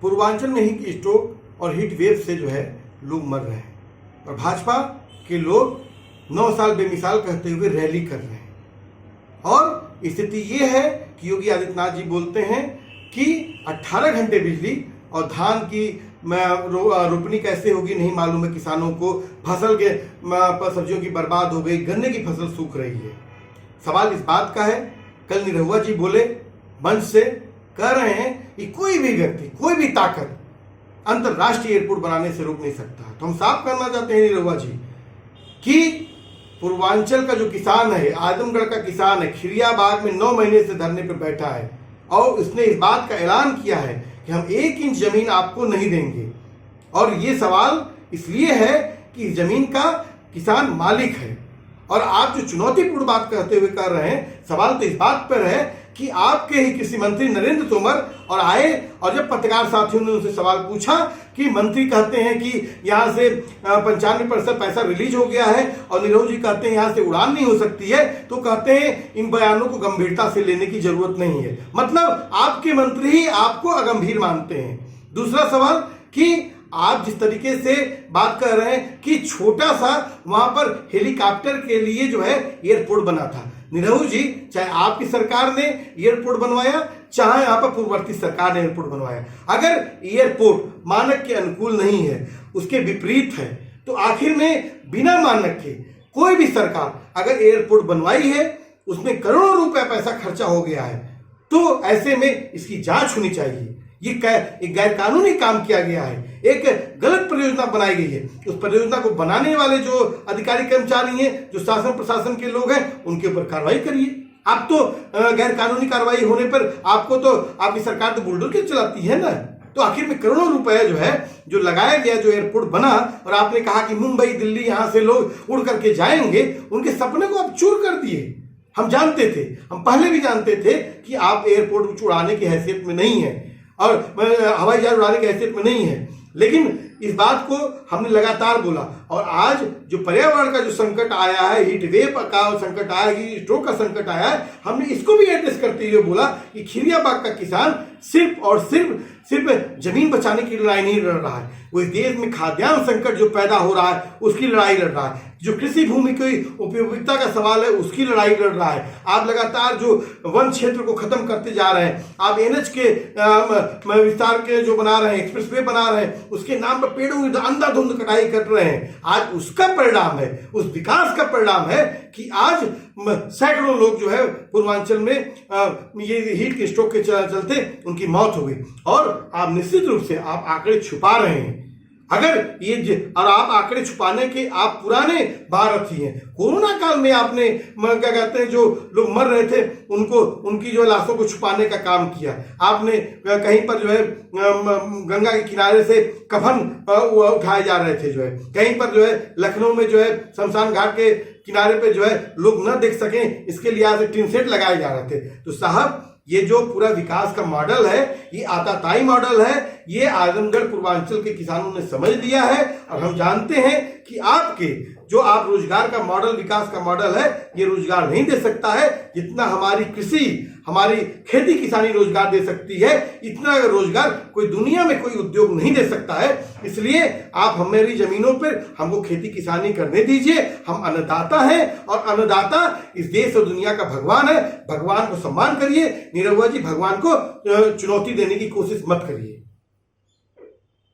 पूर्वांचल में heat stroke और heat wave से जो है लोग मर रहे हैं और भाजपा के लोग 9 साल बेमिसाल कहते हुए रैली कर रहे हैं। और स्थिति ये है कि योगी आदित्यनाथ जी बोलते हैं कि 18 घंटे बिजली और धान की रोपनी कैसे होगी नहीं मालूम है किसानों को, फसल के सब्जियों की बर्बाद हो गई, गन्ने की फसल सूख रही है। सवाल इस बात का है, कल निरहुआ जी बोले मंच से, कह रहे हैं कि कोई भी व्यक्ति, कोई भी ताकत अंतरराष्ट्रीय एयरपोर्ट बनाने से रोक नहीं सकता। तो हम साफ करना चाहते हैं निरहुआ जी कि पूर्वांचल का जो किसान है, आजमगढ़ का किसान है, खिरियाबाग में 9 महीने से धरने पर बैठा है और उसने इस बात का ऐलान किया है कि हम 1 इंच जमीन आपको नहीं देंगे। और ये सवाल इसलिए है कि इस जमीन का किसान मालिक है। और आप जो चुनौतीपूर्ण बात कहते हुए कर रहे हैं, सवाल तो इस बात पर है कि आपके ही कृषि मंत्री नरेंद्र तोमर और आए और जब पत्रकार साथियों ने उनसे सवाल पूछा कि मंत्री कहते हैं कि यहाँ से 95% पैसा रिलीज हो गया है और निरहुआ जी कहते हैं यहाँ से उड़ान नहीं हो सकती है, तो कहते हैं इन बयानों को गंभीरता से लेने की जरूरत नहीं है। मतलब आपके मंत्री ही आपको अगंभीर मानते हैं। दूसरा सवाल कि आप जिस तरीके से बात कर रहे हैं कि छोटा सा वहां पर हेलीकॉप्टर के लिए जो है एयरपोर्ट बना था। निरहुआ जी, चाहे आपकी सरकार ने एयरपोर्ट बनवाया, चाहे यहाँ पर पूर्ववर्ती सरकार ने एयरपोर्ट बनवाया, अगर एयरपोर्ट मानक के अनुकूल नहीं है, उसके विपरीत है, तो आखिर में बिना मानक के कोई भी सरकार अगर एयरपोर्ट बनवाई है, उसमें करोड़ों रुपए पैसा खर्चा हो गया है, तो ऐसे में इसकी जांच होनी चाहिए। ये एक गैर कानूनी काम किया गया है, एक गलत परियोजना बनाई गई है। उस परियोजना को बनाने वाले जो अधिकारी कर्मचारी हैं, जो शासन प्रशासन के लोग हैं, उनके ऊपर कार्रवाई करिए। आप तो गैर कानूनी कार्रवाई होने पर आपको तो आपकी सरकार तो बुलडोजर चलाती है ना। तो आखिर में करोड़ों रुपए जो है जो लगाया गया, जो एयरपोर्ट बना, और आपने कहा कि मुंबई दिल्ली यहां से लोग उड़ करके जाएंगे, उनके सपने को आप चूर कर दिए। हम जानते थे, हम पहले भी जानते थे कि आप एयरपोर्ट उड़ाने की हैसियत में नहीं है और हवाई जहाज उड़ाने की हैसियत में नहीं है, लेकिन इस बात को हमने लगातार बोला। और आज जो पर्यावरण का जो संकट आया है, हीट वेव का संकट आया है, हीट स्ट्रोक का संकट आया है, हमने इसको भी एड्रेस करते हुए बोला कि खिरियाबाग का किसान सिर्फ और सिर्फ जमीन बचाने की लड़ाई नहीं लड़ रहा है, वो इस देश में खाद्यान्न संकट जो पैदा हो रहा है उसकी लड़ाई लड़ रहा है, जो कृषि भूमि की उपयोगिता का सवाल है उसकी लड़ाई लड़ रहा है। आप लगातार जो वन क्षेत्र को खत्म करते जा रहे हैं, आप एनएच के विस्तार के जो बना रहे हैं, एक्सप्रेसवे बना रहे हैं, उसके नाम पर पेड़ों की अंधाधुंध कटाई कर रहे हैं। आज उसका परिणाम है, उस विकास का परिणाम है कि आज सैकड़ों लोग जो है पूर्वांचल में ये हीट के स्ट्रोक के चलते उनकी मौत हो गई। और आप निश्चित रूप से आप आंकड़े छुपा रहे हैं। अगर ये और आप आंकड़े छुपाने के आप पुराने भारतीय हैं। कोरोना काल में आपने क्या कहते हैं जो लोग मर रहे थे उनको, उनकी जो लाशों को छुपाने का काम किया। आपने कहीं पर जो है गंगा के किनारे से कफन उठाए जा रहे थे, जो है कहीं पर जो है लखनऊ में जो है शमशान घाट के किनारे पे जो है लोग न देख सकें, इसके लिए आज टिन सेट लगाए जा रहे थे। तो साहब, ये जो पूरा विकास का मॉडल है, ये आताताई मॉडल है, ये आजमगढ़ पूर्वांचल के किसानों ने समझ लिया है। और हम जानते हैं कि आपके जो आप रोजगार का मॉडल, विकास का मॉडल है, ये रोजगार नहीं दे सकता है जितना हमारी कृषि, हमारी खेती किसानी रोजगार दे सकती है। इतना रोजगार कोई दुनिया में कोई उद्योग नहीं दे सकता है। इसलिए आप हमारी जमीनों पर हमको खेती किसानी करने दीजिए। हम अन्नदाता हैं और अन्नदाता इस देश और दुनिया का भगवान है। भगवान को सम्मान करिए। निरहुआ जी, भगवान को चुनौती देने की कोशिश मत करिए।